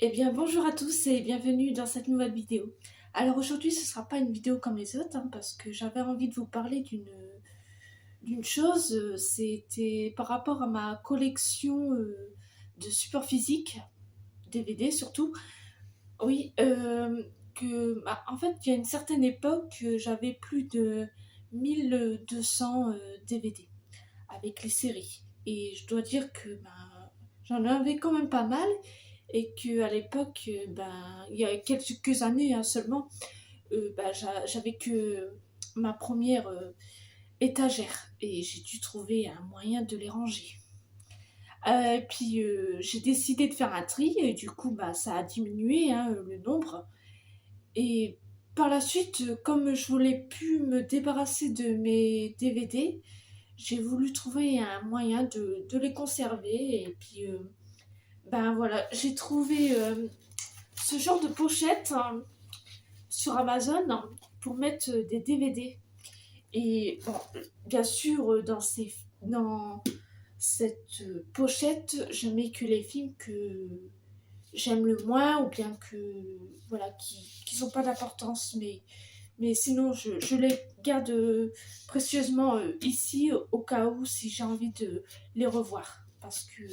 Eh bien, bonjour à tous et bienvenue dans cette nouvelle vidéo. Alors aujourd'hui, ce ne sera pas une vidéo comme les autres, parce que j'avais envie de vous parler d'une chose. C'était par rapport à ma collection de supports physiques, DVD surtout. Oui, en fait, il y a une certaine époque, j'avais plus de 1200 DVD avec les séries. Et je dois dire que j'en avais quand même pas mal et qu'à l'époque, il y a quelques années seulement, j'avais que ma première étagère et j'ai dû trouver un moyen de les ranger. Puis j'ai décidé de faire un tri et du coup ça a diminué le nombre. Et par la suite, comme je voulais plus me débarrasser de mes DVD, j'ai voulu trouver un moyen de les conserver. Et puis voilà, j'ai trouvé ce genre de pochette sur Amazon pour mettre des DVD. Et bon, bien sûr, dans cette pochette, je mets que les films que j'aime le moins ou bien qui n'ont pas d'importance. Mais sinon, je les garde précieusement ici au cas où si j'ai envie de les revoir. Parce que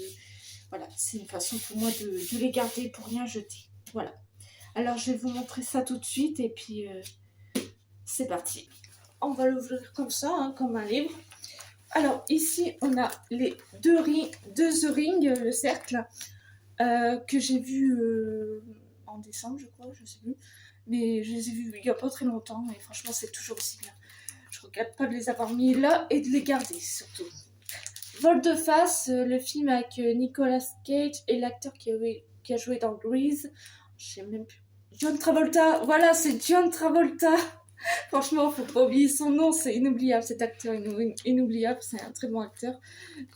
voilà, c'est une façon pour moi de les garder pour rien jeter. Voilà. Alors je vais vous montrer ça tout de suite et puis c'est parti. On va l'ouvrir comme ça, comme un livre. Alors ici on a les deux The Ring, le cercle, que j'ai vu en décembre je crois, je sais plus. Mais je les ai vus il n'y a pas très longtemps et franchement c'est toujours aussi bien. Je regrette pas de les avoir mis là et de les garder surtout. Volte-face, le film avec Nicolas Cage et l'acteur qui a joué dans Grease. Je sais même plus. John Travolta, voilà, c'est John Travolta. Franchement, faut pas oublier son nom, c'est inoubliable cet acteur, inoubliable, c'est un très bon acteur.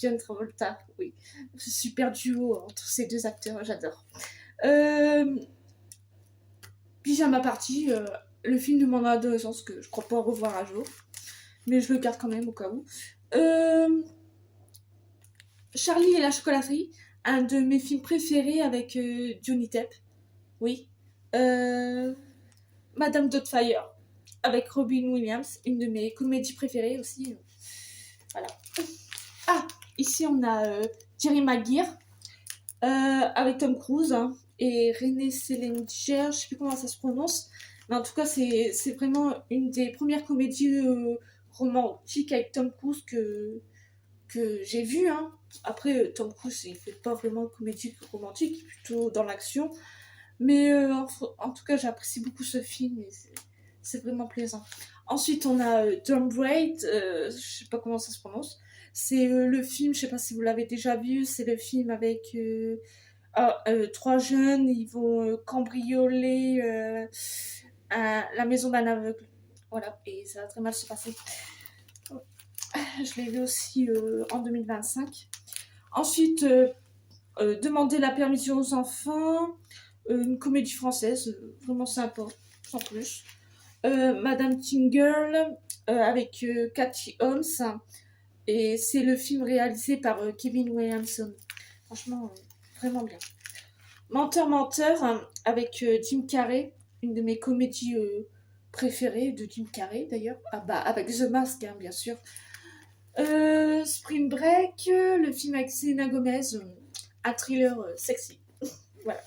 John Travolta, oui. Super duo entre ces deux acteurs, j'adore. Pyjama Party, le film de mon adolescence que je crois pas revoir un jour, mais je le garde quand même au cas où. Charlie et la chocolaterie, un de mes films préférés avec Johnny Depp. Oui. Madame Doubtfire avec Robin Williams, une de mes comédies préférées aussi. Voilà. Ah, ici on a Jerry Maguire avec Tom Cruise et Renée Zellweger, je sais plus comment ça se prononce, mais en tout cas c'est vraiment une des premières comédies romantiques avec Tom Cruise que j'ai vu. Après, Tom Cruise, il fait pas vraiment de comédie romantique, plutôt dans l'action. Mais en tout cas, j'apprécie beaucoup ce film et c'est vraiment plaisant. Ensuite, on a Tomb Raider, je sais pas comment ça se prononce. C'est le film, je sais pas si vous l'avez déjà vu, c'est le film avec trois jeunes, ils vont cambrioler la maison d'un aveugle. Voilà, et ça va très mal se passer. Je l'ai vu aussi en 2025. Ensuite, demander la permission aux enfants, une comédie française, vraiment sympa, sans plus. Madame Teen Girl avec Cathy Holmes, et c'est le film réalisé par Kevin Williamson. Franchement, vraiment bien. Menteur, menteur avec Jim Carrey, une de mes comédies préférées de Jim Carrey d'ailleurs. Avec The Mask, bien sûr. Spring Break, le film avec Selena Gomez, un thriller sexy. Voilà.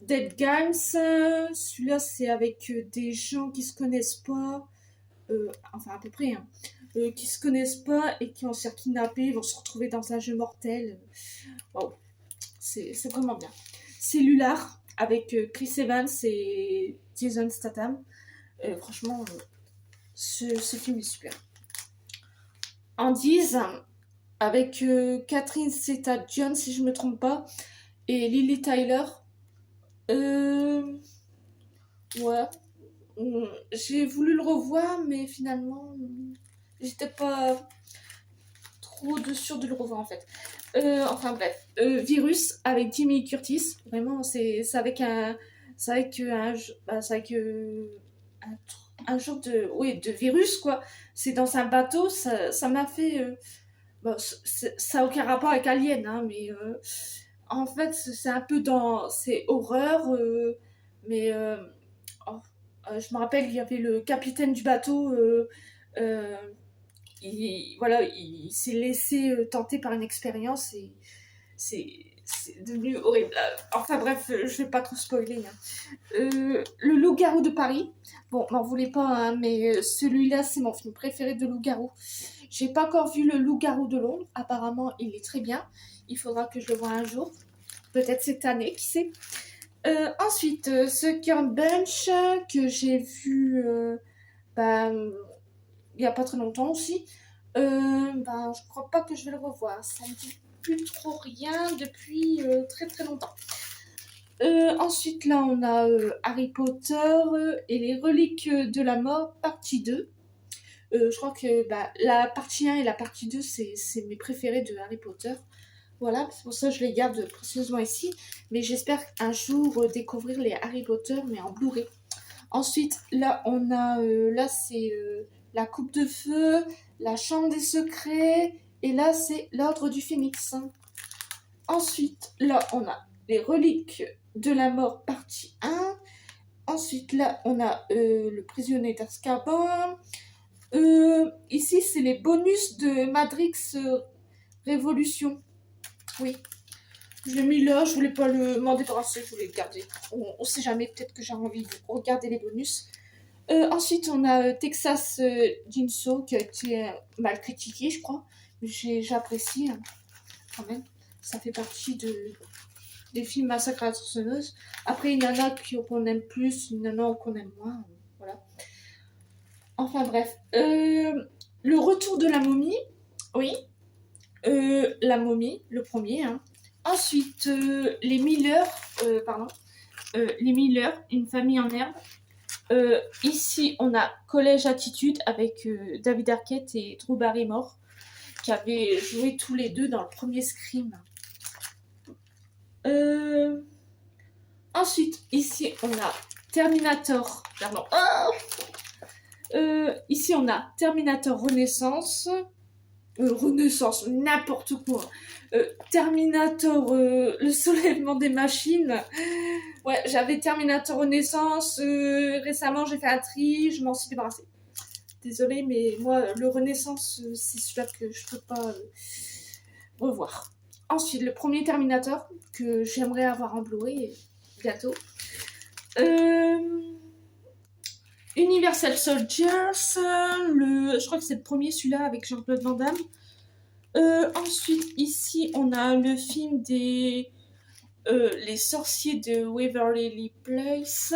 Dead Games, celui-là c'est avec des gens qui se connaissent pas, enfin à peu près, qui se connaissent pas et qui vont se faire kidnapper, vont se retrouver dans un jeu mortel. Wow, c'est vraiment bien. Cellular avec Chris Evans et Jason Statham. Franchement, ce film est super. Andy's avec Catherine Zeta-Jones si je me trompe pas et Lily Tyler. Ouais. J'ai voulu le revoir mais finalement j'étais pas trop sûre de le revoir en fait. Enfin bref, Virus avec Jimmy Curtis, vraiment c'est avec un un genre de virus quoi. C'est dans un bateau, ça m'a fait ça n'a aucun rapport avec Alien mais En fait, c'est un peu dans... C'est horreur, mais... oh, je me rappelle, il y avait le capitaine du bateau, euh, voilà, il s'est laissé tenter par une expérience et c'est devenu horrible. Enfin bref, je vais pas trop spoiler, hein. Le loup-garou de Paris. Bon, m'en voulez pas, hein, mais celui-là, c'est mon film préféré de loup-garou. J'ai pas encore vu le loup-garou de Londres. Apparemment, il est très bien. Il faudra que je le voie un jour. Peut-être cette année, qui sait. Ensuite, Sucker Bunch, que j'ai vu bah, il y a pas très longtemps aussi. Je crois pas que je vais le revoir. Ça me dit plus trop rien depuis très très longtemps. Ensuite, là, on a Harry Potter et les reliques de la mort, partie 2. Je crois que la partie 1 et la partie 2, c'est mes préférés de Harry Potter. Voilà, c'est pour ça que je les garde précieusement ici. Mais j'espère un jour découvrir les Harry Potter, mais en Blu-ray. Ensuite, là, on a... là, c'est la Coupe de Feu, la Chambre des Secrets. Et là, c'est l'Ordre du Phénix. Ensuite, là, on a les reliques de la mort, partie 1. Ensuite, là, on a le prisonnier d'Azkaban. Ici, c'est les bonus de Matrix Révolution. Oui, je l'ai mis là, je voulais pas m'en débarrasser, je voulais le garder. On sait jamais, peut-être que j'ai envie de regarder les bonus. Ensuite, on a Texas Chainsaw qui a été mal critiqué, je crois. J'apprécie hein, quand même. Ça fait partie des films Massacre à la tronçonneuse. Après, il y en a qu'on aime plus, il y en a qu'on aime moins. Voilà. Enfin bref. Le retour de la momie. Oui. La momie, le premier. Hein. Ensuite, les Miller. Les Miller, une famille en herbe. Ici, on a Collège Attitude avec David Arquette et Drew Barrymore qui avaient joué tous les deux dans le premier Scream. Ensuite, ici, on a Terminator. Pardon. Ici, on a Terminator Renaissance. Renaissance, n'importe quoi. Terminator, le soulèvement des machines. Ouais, j'avais Terminator Renaissance. Récemment, j'ai fait un tri, je m'en suis débarrassée. Désolée, mais moi, le Renaissance, c'est celui-là que je peux pas revoir. Ensuite, le premier Terminator, que j'aimerais avoir en Blu-ray bientôt. Universal Soldiers, je crois que c'est le premier, celui-là, avec Jean-Claude Van Damme. Ensuite, ici, on a le film des Les sorciers de Waverly Place.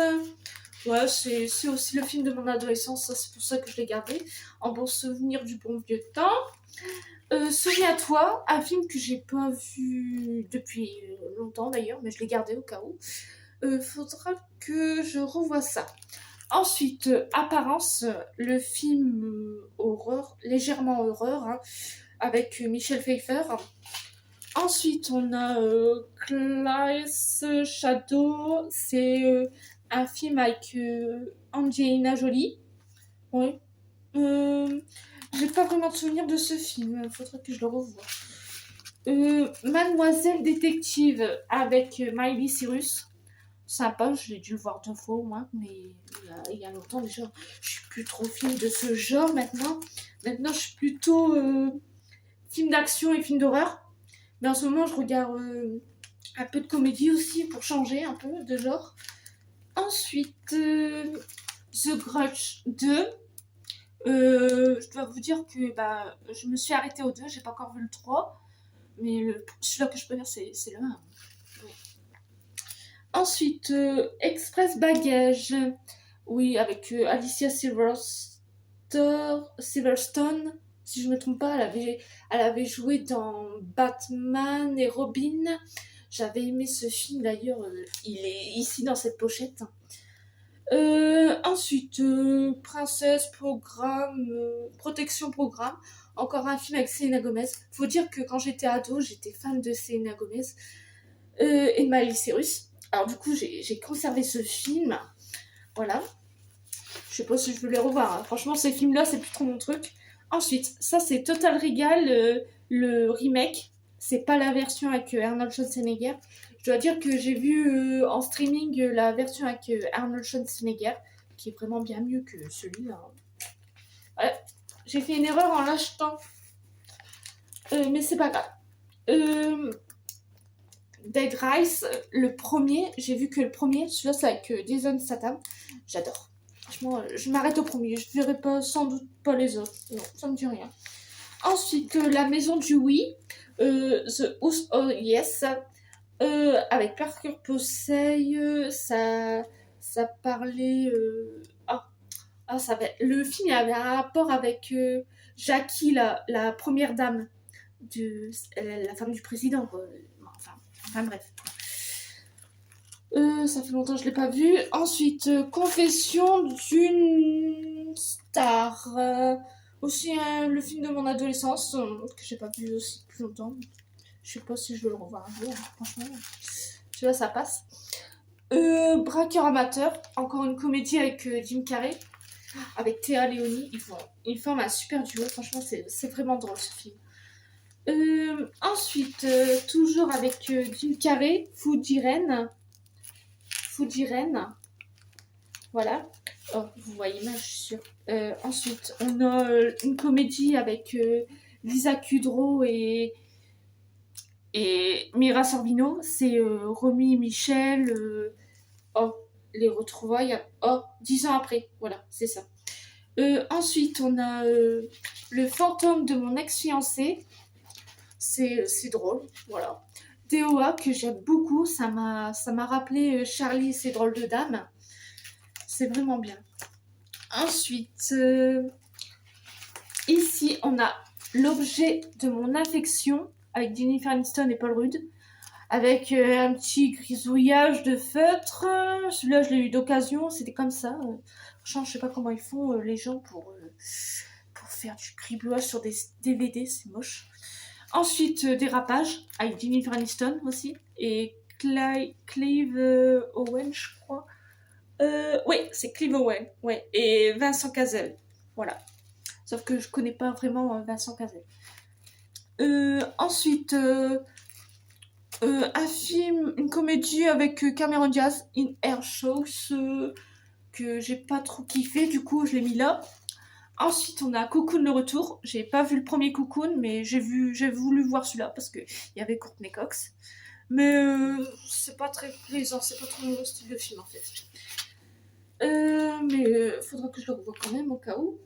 Ouais, c'est aussi le film de mon adolescence, ça, c'est pour ça que je l'ai gardé. En bon souvenir du bon vieux temps. Souviens-toi, un film que j'ai pas vu depuis longtemps d'ailleurs, mais je l'ai gardé au cas où. Faudra que je revoie ça. Ensuite, Apparence, le film horreur, légèrement horreur, hein, avec Michel Pfeiffer. Ensuite, on a Glass Shadow, c'est un film avec Angelina Jolie. Oui. J'ai pas vraiment de souvenir de ce film, il faudrait que je le revoie. Mademoiselle Détective avec Miley Cyrus. Sympa, je l'ai dû le voir 2 fois au moins, mais il y a longtemps déjà. Je suis plus trop film de ce genre maintenant. Maintenant, je suis plutôt film d'action et film d'horreur. Mais en ce moment, je regarde un peu de comédie aussi pour changer un peu de genre. Ensuite, The Grudge 2. Je dois vous dire que je me suis arrêtée au 2, j'ai pas encore vu le 3. Mais celui-là que je préfère, c'est le 1. Oui. Ensuite, Express Baggage. Oui, avec Alicia Silverstone. Si je ne me trompe pas, elle avait joué dans Batman et Robin. J'avais aimé ce film d'ailleurs, il est ici dans cette pochette. Ensuite, Princesse Programme, Protection Programme. Encore un film avec Selena Gomez. Faut dire que quand j'étais ado, j'étais fan de Selena Gomez et de Miley Cyrus. Alors du coup, j'ai conservé ce film. Voilà. Je sais pas si je veux les revoir. Hein. Franchement, ces films-là, c'est plus trop mon truc. Ensuite, ça c'est Total Regal, le remake. c'est pas la version avec Arnold Schwarzenegger. Je dois dire que j'ai vu en streaming la version avec Arnold Schwarzenegger, qui est vraiment bien mieux que celui-là. Ouais, j'ai fait une erreur en l'achetant, mais c'est pas grave. Dead Rise, le premier, j'ai vu que le premier, celui-là c'est avec Jason Statham, j'adore. Franchement, je m'arrête au premier, je verrai pas, sans doute pas les autres, non, ça me dit rien. Ensuite, La Maison du Oui, The House of Yes, avec Parker Posey, ça parlait... le film avait un rapport avec Jackie, la première dame, la femme du président, quoi. Enfin bref. Ça fait longtemps que je l'ai pas vu. Ensuite, Confession d'une star. Aussi le film de mon adolescence, que j'ai pas vu aussi depuis longtemps. Je sais pas si je veux le revoir un jour, franchement. Tu vois, ça passe. Braqueur amateur, encore une comédie avec Jim Carrey, avec Théa Leoni. Ils forment un super duo, franchement, c'est vraiment drôle ce film. Ensuite, toujours avec Jim Carrey, Fujiren. Voilà. Oh, vous voyez mal, je suis sûre. Ensuite, on a une comédie avec Lisa Kudrow et Mira Sorvino. C'est Romy et Michel. Les retrouvailles. 10 ans après. Voilà, c'est ça. Ensuite, on a Le fantôme de mon ex-fiancé. C'est drôle, voilà. DOA, que j'aime beaucoup, ça m'a rappelé Charlie et ses drôles de dames. C'est vraiment bien. Ensuite, ici, on a L'objet de mon affection, avec Jennifer Aniston et Paul Rudd, avec un petit grisouillage de feutre. Celui-là, je l'ai eu d'occasion, c'était comme ça. Franchement, je sais pas comment ils font les gens pour faire du gribouillage sur des DVD, c'est moche. Ensuite, Dérapage, avec Jennifer Aniston aussi, et Clive Owen, je crois. Oui, c'est Clive Owen, ouais, et Vincent Cassel, voilà. Sauf que je connais pas vraiment Vincent Cassel. Ensuite, un film, une comédie avec Cameron Diaz, In Air Shows, que j'ai pas trop kiffé, du coup je l'ai mis là. Ensuite, on a Cocoon le retour. J'ai pas vu le premier Cocoon, mais j'ai voulu voir celui-là parce qu'il y avait Courtney Cox. Mais c'est pas très plaisant, c'est pas trop mon style de film en fait. Mais faudra que je le revoie quand même au cas où.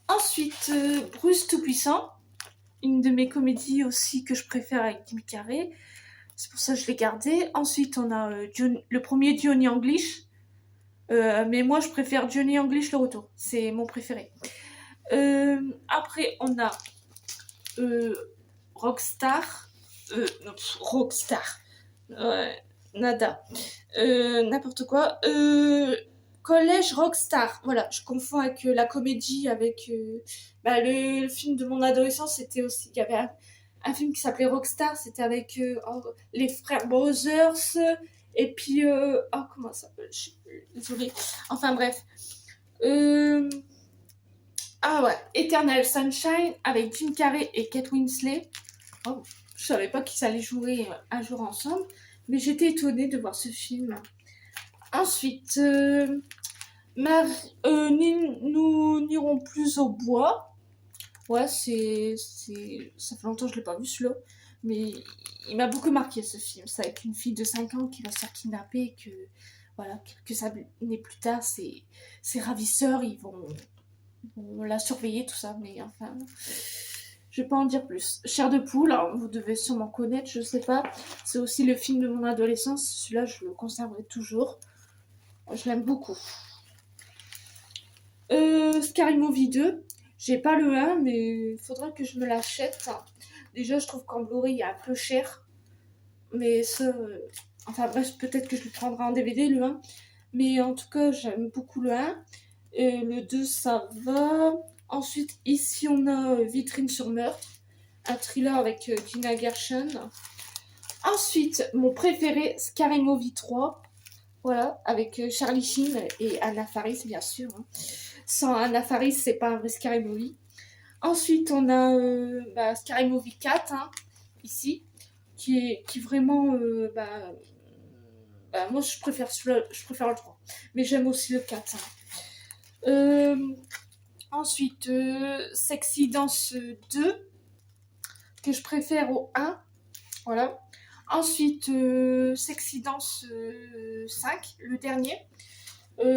Ensuite, Bruce Tout-Puissant. Une de mes comédies aussi que je préfère avec Jim Carrey. C'est pour ça que je l'ai gardé. Ensuite, on a le premier Johnny English. Mais moi, je préfère Johnny English le retour. C'est mon préféré. Après, on a Rockstar. Rockstar. Nada. N'importe quoi. Collège Rockstar. Voilà, je confonds avec la comédie, avec le film de mon adolescence. C'était aussi, il y avait un film qui s'appelait Rockstar. C'était avec les frères Brothers. Et puis, comment ça s'appelle? Désolée. Enfin bref. Eternal Sunshine avec Jim Carrey et Kate Winslet. Oh, je savais pas qu'ils allaient jouer un jour ensemble, mais j'étais étonnée de voir ce film. Ensuite, nous n'irons plus au bois. Ouais, ça fait longtemps que je l'ai pas vu celui-là, mais il m'a beaucoup marqué ce film. C'est avec une fille de 5 ans qui va se faire kidnapper et que, voilà, quelques années plus tard, ses ravisseurs, ils vont la surveiller, tout ça, mais enfin, je vais pas en dire plus. Chair de poule, alors vous devez sûrement connaître, je sais pas. C'est aussi le film de mon adolescence, celui-là, je le conserverai toujours. Je l'aime beaucoup. Scary Movie 2. J'ai pas le 1, mais il faudra que je me l'achète. Déjà, je trouve qu'en Blu-ray, il est un peu cher. Mais ça... enfin bref, peut-être que je le prendrai en DVD, le 1. Mais en tout cas, j'aime beaucoup le 1. Et le 2, ça va. Ensuite, ici, on a Vitrine sur meurtre. Un thriller avec Gina Gershon. Ensuite, mon préféré, Scary Movie 3. Voilà, avec Charlie Sheen et Anna Faris, bien sûr. Sans Anna Faris, c'est pas un vrai Scary Movie. Ensuite, on a Scary Movie 4, hein, ici, qui vraiment... moi, je préfère celui-là, je préfère le 3. Mais j'aime aussi le 4. Hein. Ensuite, Sexy Dance 2, que je préfère au 1. Voilà. Ensuite, Sexy Dance 5, le dernier.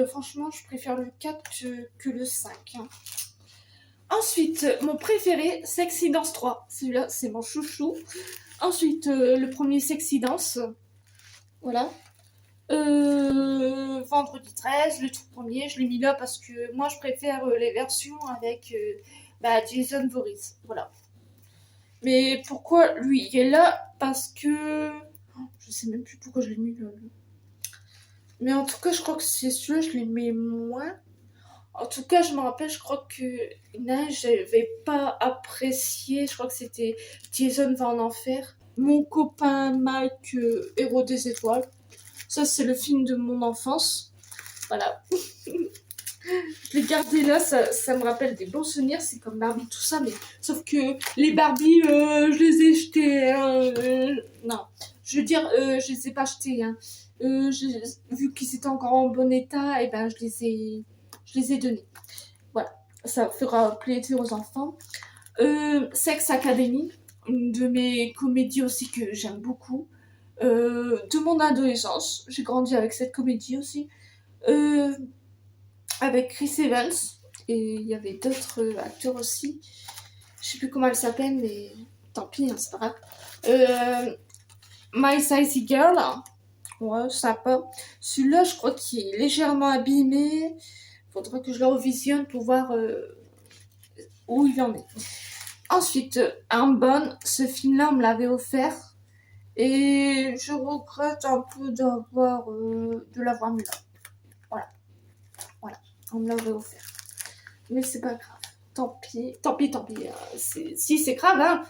Franchement, je préfère le 4 que le 5. Hein. Ensuite, mon préféré, Sexy Dance 3. Celui-là, c'est mon chouchou. Ensuite, le premier Sexy Dance. Voilà. Vendredi 13, le tout premier, je l'ai mis là parce que moi, je préfère les versions avec Jason Voorhees. Voilà. Mais pourquoi lui, il est là? Parce que... Je sais même plus pourquoi je l'ai mis là. Mais en tout cas, je crois que c'est celui-là, je l'ai mis moins. En tout cas, je me rappelle, je crois que j'avais pas apprécié. Je crois que c'était Jason va en enfer. Mon copain Mike, Héros des étoiles. Ça, c'est le film de mon enfance. Voilà. Je l'ai gardé là, ça me rappelle des bons souvenirs. C'est comme Barbie, tout ça. Mais sauf que les Barbie, je les ai jetées. Non. Je veux dire, je les ai pas jetées. Hein. Vu qu'ils étaient encore en bon état, et ben, je les ai donnés. Voilà. Ça fera plaisir aux enfants. Sex Academy, une de mes comédies aussi que j'aime beaucoup. De mon adolescence, j'ai grandi avec cette comédie aussi. Avec Chris Evans. Et il y avait d'autres acteurs aussi. Je sais plus comment elle s'appelle, mais tant pis, hein, c'est pas grave. My Size Girl. Ouais, sympa. Celui-là, je crois qu'il est légèrement abîmé. Faudrait que je le revisionne pour voir où il en est. Ensuite, Unbound, ce film-là, on me l'avait offert. Et je regrette un peu de l'avoir mis là. Voilà. On me l'avait offert. Mais c'est pas grave. Tant pis. Si, c'est grave, hein.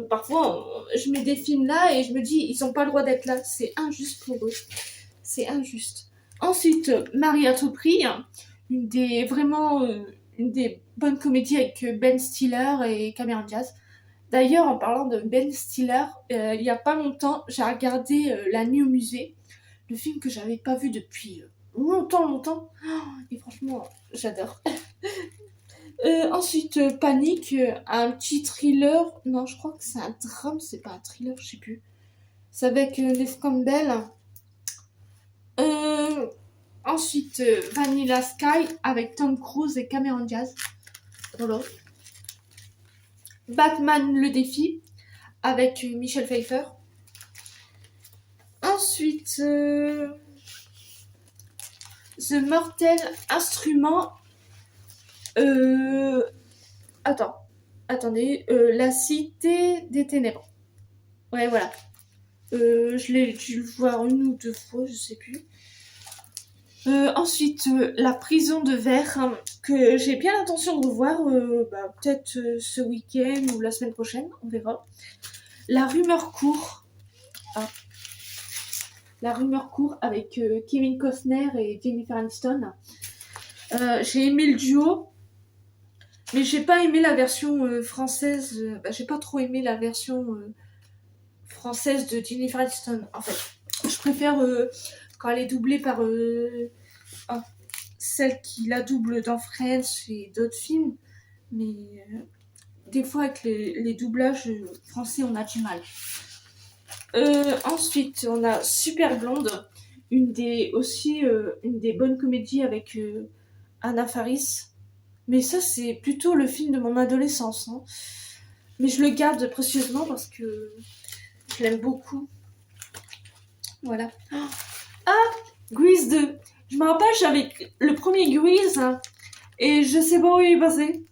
Parfois, je mets des films là et je me dis, ils ont pas le droit d'être là. C'est injuste pour eux. C'est injuste. Ensuite, Marie à tout prix. Une des bonnes comédies avec Ben Stiller et Cameron Diaz. D'ailleurs, en parlant de Ben Stiller, il y a pas longtemps, j'ai regardé La Nuit au musée. Le film que j'avais pas vu depuis longtemps. Et franchement, j'adore. Ensuite, Panique, un petit thriller. Non, je crois que c'est un drame, c'est pas un thriller, je sais plus. C'est avec Neve Campbell. Ensuite, Vanilla Sky avec Tom Cruise et Cameron Diaz. Voilà. Batman le défi avec Michelle Pfeiffer. Ensuite, The Mortel Instrument. Attendez. La Cité des Ténèbres. Ouais, voilà. Je l'ai dû le voir une ou deux fois, je sais plus. Ensuite, La Prison de Verre, hein, que j'ai bien l'intention de revoir, peut-être ce week-end ou la semaine prochaine, on verra. La Rumeur court. Ah. La Rumeur court avec Kevin Costner et Jennifer Aniston. J'ai aimé le duo, mais j'ai pas aimé la version française. J'ai pas trop aimé la version française de Jennifer Aniston. En fait, je préfère quand elle est doublée par celle qui la double dans Friends et d'autres films. Mais des fois, avec les doublages français, on a du mal. Ensuite, on a Super Blonde, une des bonnes comédies avec Anna Faris. Mais ça, c'est plutôt le film de mon adolescence. Hein. Mais je le garde précieusement parce que je l'aime beaucoup. Voilà. Ah, Grease 2. Je me rappelle, j'avais le premier Grease hein, et je sais pas où il est passé.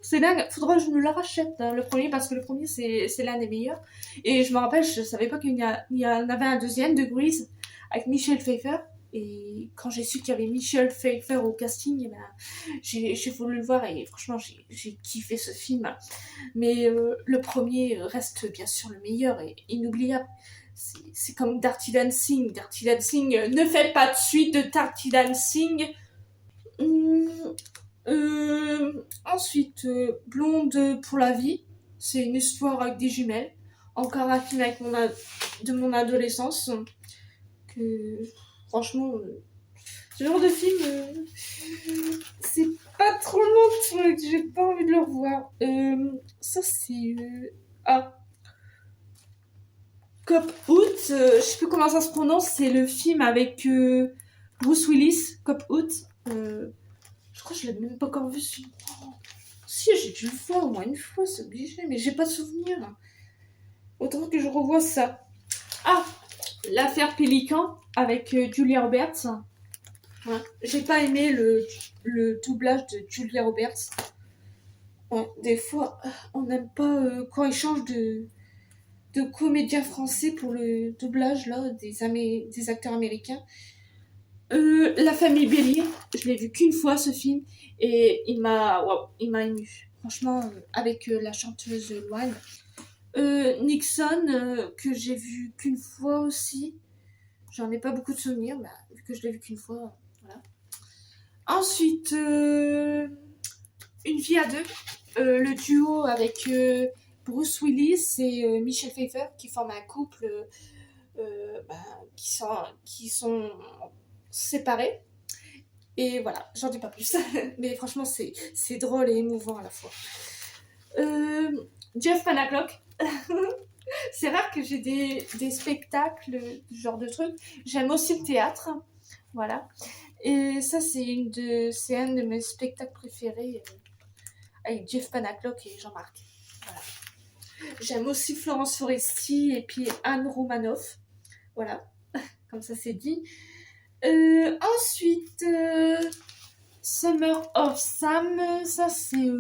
C'est dingue, faudra que je me la rachète hein, le premier parce que le premier c'est l'un des meilleurs. Et je me rappelle, je savais pas qu'il y en avait un deuxième de Grease avec Michelle Pfeiffer. Et quand j'ai su qu'il y avait Michelle Pfeiffer au casting, eh ben, j'ai voulu le voir et franchement j'ai kiffé ce film. Mais le premier reste bien sûr le meilleur et inoubliable. C'est comme Dirty Dancing. Dirty Dancing, ne faites pas de suite de Dirty Dancing. Ensuite, Blonde pour la vie. C'est une histoire avec des jumelles. Encore un film avec de mon adolescence. Que, franchement, ce genre de film, c'est pas trop long, j'ai pas envie de le revoir. Ça, c'est... Cop Out, je sais plus comment ça se prononce, c'est le film avec Bruce Willis, Cop Out. Je crois que je l'ai même pas encore vu. Si, j'ai dû le voir au moins une fois, c'est obligé, mais j'ai pas de souvenir. Autant que je revois ça. Ah, l'affaire Pélican avec Julia Roberts. Ouais. J'ai pas aimé le doublage de Julia Roberts. Ouais, des fois, on n'aime pas quand ils changent de comédiens français pour le doublage là, des acteurs américains. La famille Bélier, je l'ai vu qu'une fois ce film et il m'a ému. Franchement, avec la chanteuse Loane. Nixon, que j'ai vu qu'une fois aussi. J'en ai pas beaucoup de souvenirs, vu que je l'ai vu qu'une fois. Voilà. Ensuite, Une vie à deux. Le duo avec Bruce Willis et Michelle Pfeiffer qui forment un couple qui sont séparés. Et voilà, j'en dis pas plus. Mais franchement, c'est drôle et émouvant à la fois. Jeff Panaclock. C'est rare que j'ai des spectacles, ce genre de trucs. J'aime aussi le théâtre. Voilà. Et ça, c'est un de mes spectacles préférés avec Jeff Panaclock et Jean-Marc. Voilà. J'aime aussi Florence Foresti et puis Anne Romanoff. Voilà, comme ça c'est dit. Ensuite, Summer of Sam, ça c'est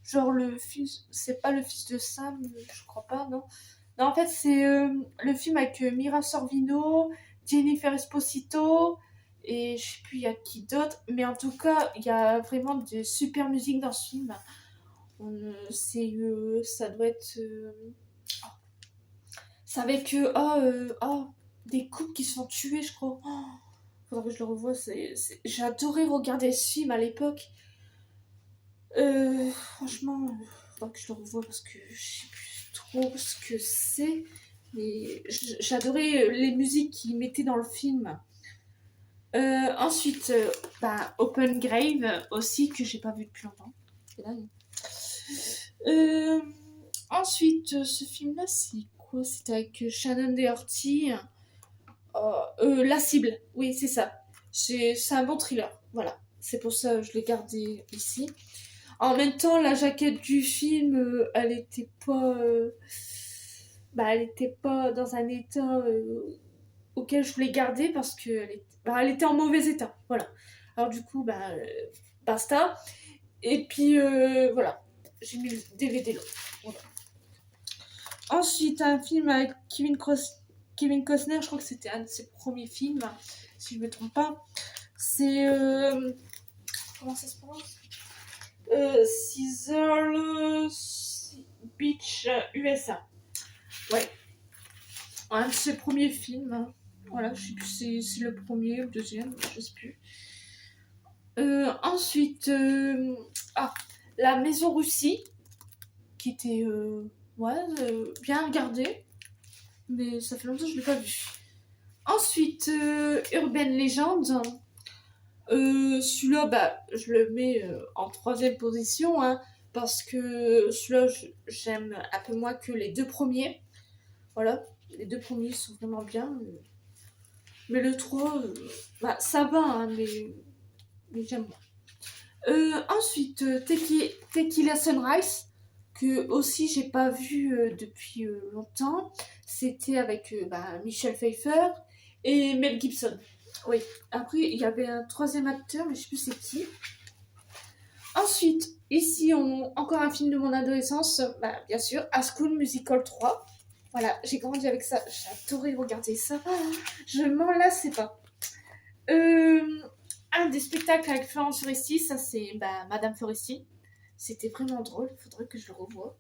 genre le fils, c'est pas le fils de Sam, je crois pas, non. Non, en fait c'est le film avec Mira Sorvino, Jennifer Esposito et je sais plus il y a qui d'autre, mais en tout cas il y a vraiment de super musique dans ce film. Ça doit être c'est avec des couples qui se sont tués, je crois. Faudrait que je le revoie. J'ai adoré regarder ce film à l'époque. Franchement, faudrait que je le revoie parce que je sais plus trop ce que c'est. Mais j'adorais les musiques qu'ils mettaient dans le film. Ensuite, Open Grave aussi, que j'ai pas vu depuis longtemps. C'est dingue. Ensuite, ce film-là, c'est quoi? C'était avec Shannon Doherty. La cible, oui, c'est ça. C'est un bon thriller, voilà. C'est pour ça que je l'ai gardé ici. En même temps, la jaquette du film, elle était pas... elle était pas dans un état auquel je voulais garder parce qu'elle était en mauvais état, voilà. Alors du coup, basta. Et puis, voilà. J'ai mis le DVD là. Voilà. Ensuite, un film avec Kevin Costner, je crois que c'était un de ses premiers films, si je ne me trompe pas. C'est... comment ça se prononce Caesar Beach, USA. Ouais. Un de ses premiers films. Hein. Voilà, je sais plus si c'est le premier ou le deuxième, je sais plus. Ensuite, La Maison Russie, qui était bien regardée, mais ça fait longtemps que je ne l'ai pas vu. Ensuite, Urban Legend. Celui-là, je le mets en troisième position, hein, parce que celui-là, j'aime un peu moins que les deux premiers. Voilà, les deux premiers sont vraiment bien. Mais le 3, ça va, hein, mais j'aime moins. Ensuite, Tequila Sunrise, que aussi j'ai pas vu depuis longtemps. C'était avec Michelle Pfeiffer et Mel Gibson. Oui, après il y avait un troisième acteur, mais je sais plus c'est qui. Ensuite, ici, encore un film de mon adolescence, bien sûr, High School Musical 3. Voilà, j'ai grandi avec ça, j'adorais regarder ça. Je m'en lassais pas. Un des spectacles avec Florence Foresti, ça c'est Madame Foresti. C'était vraiment drôle, il faudrait que je le revoie.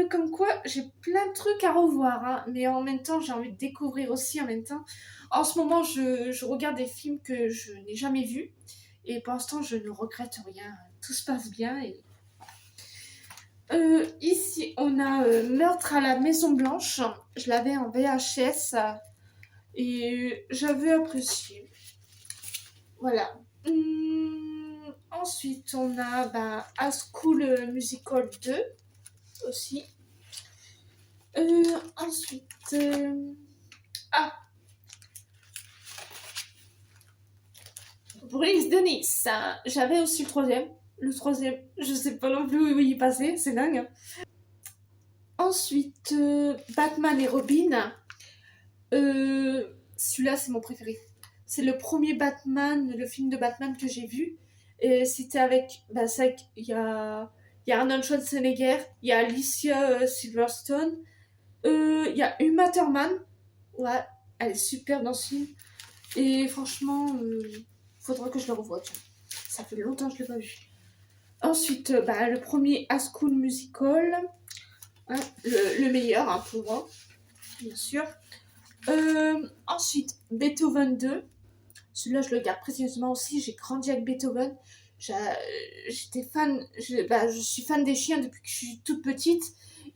Comme quoi, j'ai plein de trucs à revoir, hein, mais en même temps, j'ai envie de découvrir aussi en même temps. En ce moment, je regarde des films que je n'ai jamais vus. Et pour l'instant, je ne regrette rien. Tout se passe bien. Et... ici, on a Meurtre à la Maison Blanche. Je l'avais en VHS et j'avais apprécié. Voilà. Ensuite, on a High School Musical 2 aussi. Ensuite, Brise de Nice. J'avais aussi le troisième. Le troisième, je sais pas non plus où il est passé, c'est dingue. Ensuite, Batman et Robin. Celui-là, c'est mon préféré. C'est le premier Batman, le film de Batman que j'ai vu. Et c'était avec... il y a Arnold Schwarzenegger, il y a Alicia Silverstone, il y a Uma Thurman. Ouais, elle est super dans ce film. Et franchement, faudra que je le revoie. Tiens. Ça fait longtemps que je l'ai pas vu. Ensuite, le premier High School Musical. Hein, le meilleur, hein, pour moi, bien sûr. Ensuite, Beethoven 2. Celui-là, je le garde précieusement aussi. J'ai grandi avec Beethoven. J'étais fan. Je suis fan des chiens depuis que je suis toute petite.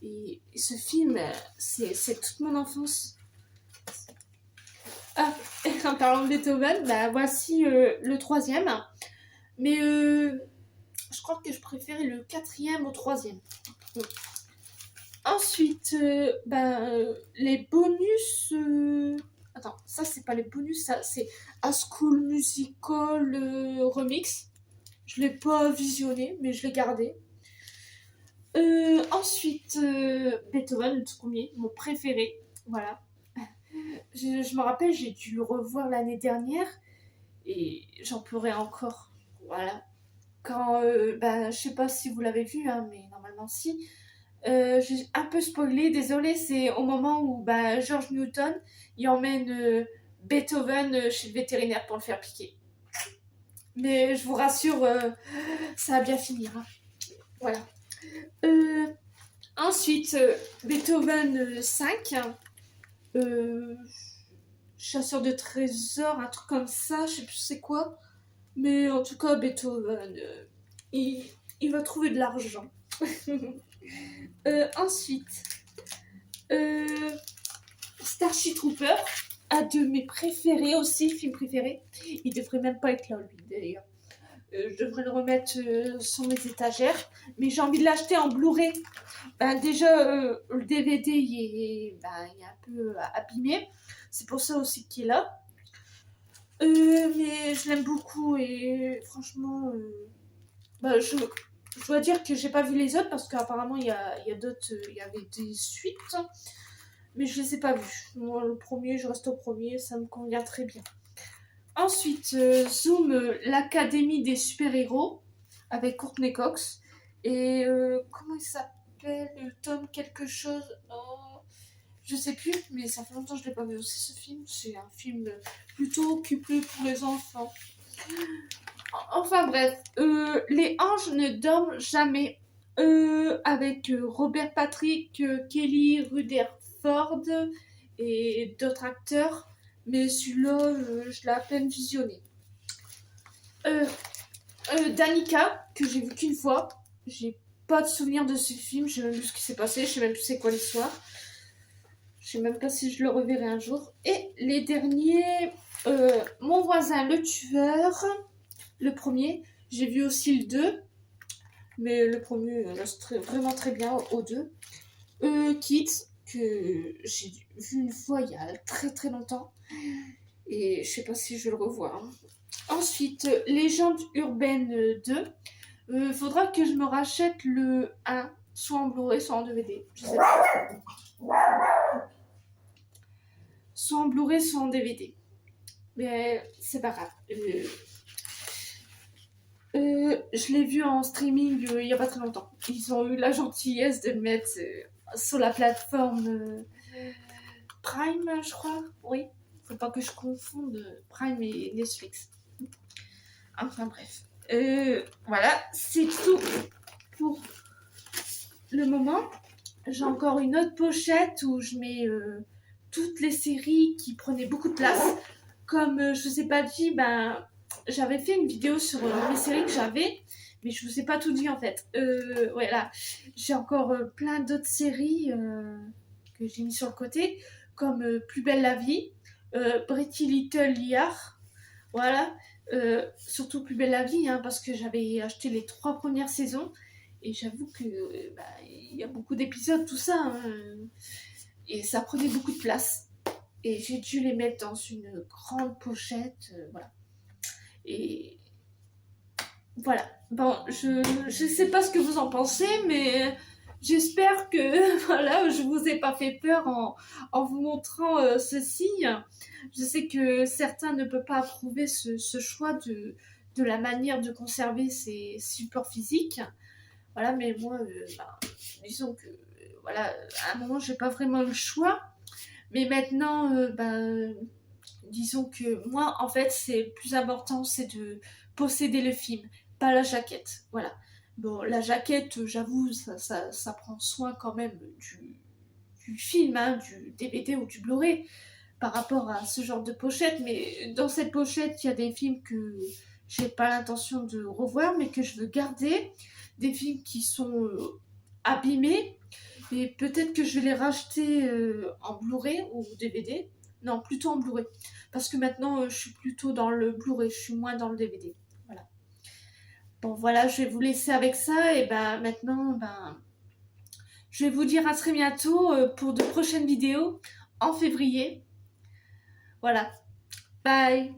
Et ce film, c'est toute mon enfance. Ah, en parlant de Beethoven, voici le troisième. Mais je crois que je préférais le quatrième au troisième. Ensuite, les bonus... Attends, ça c'est pas les bonus, ça c'est High School Musical Remix. Je l'ai pas visionné, mais je l'ai gardé. Ensuite, Beethoven, le tout premier, mon préféré. Voilà. Je me rappelle, j'ai dû le revoir l'année dernière et j'en pleurais encore. Voilà. Quand, je sais pas si vous l'avez vu, hein, mais normalement si. J'ai un peu spoilé, désolé, c'est au moment où George Newton il emmène Beethoven chez le vétérinaire pour le faire piquer. Mais je vous rassure, ça va bien finir. Hein. Voilà. Ensuite, Beethoven 5, chasseur de trésors, un truc comme ça, je sais plus c'est quoi. Mais en tout cas, Beethoven, il va trouver de l'argent. Ensuite, Starship Trooper, un de mes préférés aussi, film préféré. Il devrait même pas être là, lui, d'ailleurs. Je devrais le remettre sur mes étagères. Mais j'ai envie de l'acheter en Blu-ray. Déjà, le DVD, il est un peu abîmé. C'est pour ça aussi qu'il est là. Mais je l'aime beaucoup et franchement, je dois dire que j'ai pas vu les autres parce qu'apparemment il y a d'autres, il y avait des suites, mais je les ai pas vus. Moi, le premier, je reste au premier, ça me convient très bien. Ensuite, Zoom, l'Académie des super-héros avec Courtney Cox et comment il s'appelle, Tom quelque chose. Oh, je sais plus, mais ça fait longtemps que je l'ai pas vu aussi ce film. C'est un film plutôt occupé pour les enfants. Enfin bref, les anges ne dorment jamais. Avec Robert Patrick, Kelly Rutherford et d'autres acteurs. Mais celui-là, je l'ai à peine visionné. Danica, que j'ai vu qu'une fois. J'ai pas de souvenir de ce film. Je sais même plus ce qui s'est passé. Je sais même plus c'est quoi l'histoire. Je sais même pas si je le reverrai un jour. Et les derniers, Mon voisin le tueur, le premier. J'ai vu aussi le 2, mais le premier reste vraiment très bien au 2. Kids, que j'ai vu une fois il y a très très longtemps. Et je sais pas si je le revois. Hein. Ensuite, Légende urbaine 2. Faudra que je me rachète le 1, soit en Blu-ray, soit en DVD. Je sais pas. Soit en Blu-ray, soit en DVD. Mais c'est pas grave. Je l'ai vu en streaming il y a pas très longtemps. Ils ont eu la gentillesse de le mettre sur la plateforme Prime, je crois. Oui. Faut pas que je confonde Prime et Netflix. Enfin bref. Voilà, c'est tout pour le moment. J'ai encore une autre pochette où je mets toutes les séries qui prenaient beaucoup de place. Comme je vous ai pas dit, j'avais fait une vidéo sur mes séries que j'avais, mais je vous ai pas tout dit en fait. Ouais, là, j'ai encore plein d'autres séries que j'ai mis sur le côté, comme Plus belle la vie, Pretty Little Liars, voilà. Surtout Plus belle la vie, hein, parce que j'avais acheté les 3 premières saisons, et j'avoue que bah, il y a beaucoup d'épisodes, tout ça, hein, et ça prenait beaucoup de place. Et j'ai dû les mettre dans une grande pochette, voilà. Et voilà. Bon, je sais pas ce que vous en pensez, mais j'espère que voilà, je vous ai pas fait peur en vous montrant ceci. Je sais que certains ne peuvent pas approuver ce choix de la manière de conserver ces supports physiques. Voilà, mais moi, disons que voilà, à un moment, j'ai pas vraiment eu le choix. Mais maintenant, disons que moi, en fait, c'est le plus important, c'est de posséder le film, pas la jaquette. Voilà. Bon, la jaquette, j'avoue, ça prend soin quand même du film, hein, du DVD ou du Blu-ray par rapport à ce genre de pochette. Mais dans cette pochette, il y a des films que j'ai pas l'intention de revoir, mais que je veux garder. Des films qui sont abîmés. Et peut-être que je vais les racheter en Blu-ray ou DVD. Non, plutôt en Blu-ray. Parce que maintenant, je suis plutôt dans le Blu-ray. Je suis moins dans le DVD. Voilà. Bon, voilà, je vais vous laisser avec ça. Et ben maintenant, je vais vous dire à très bientôt pour de prochaines vidéos en février. Voilà. Bye.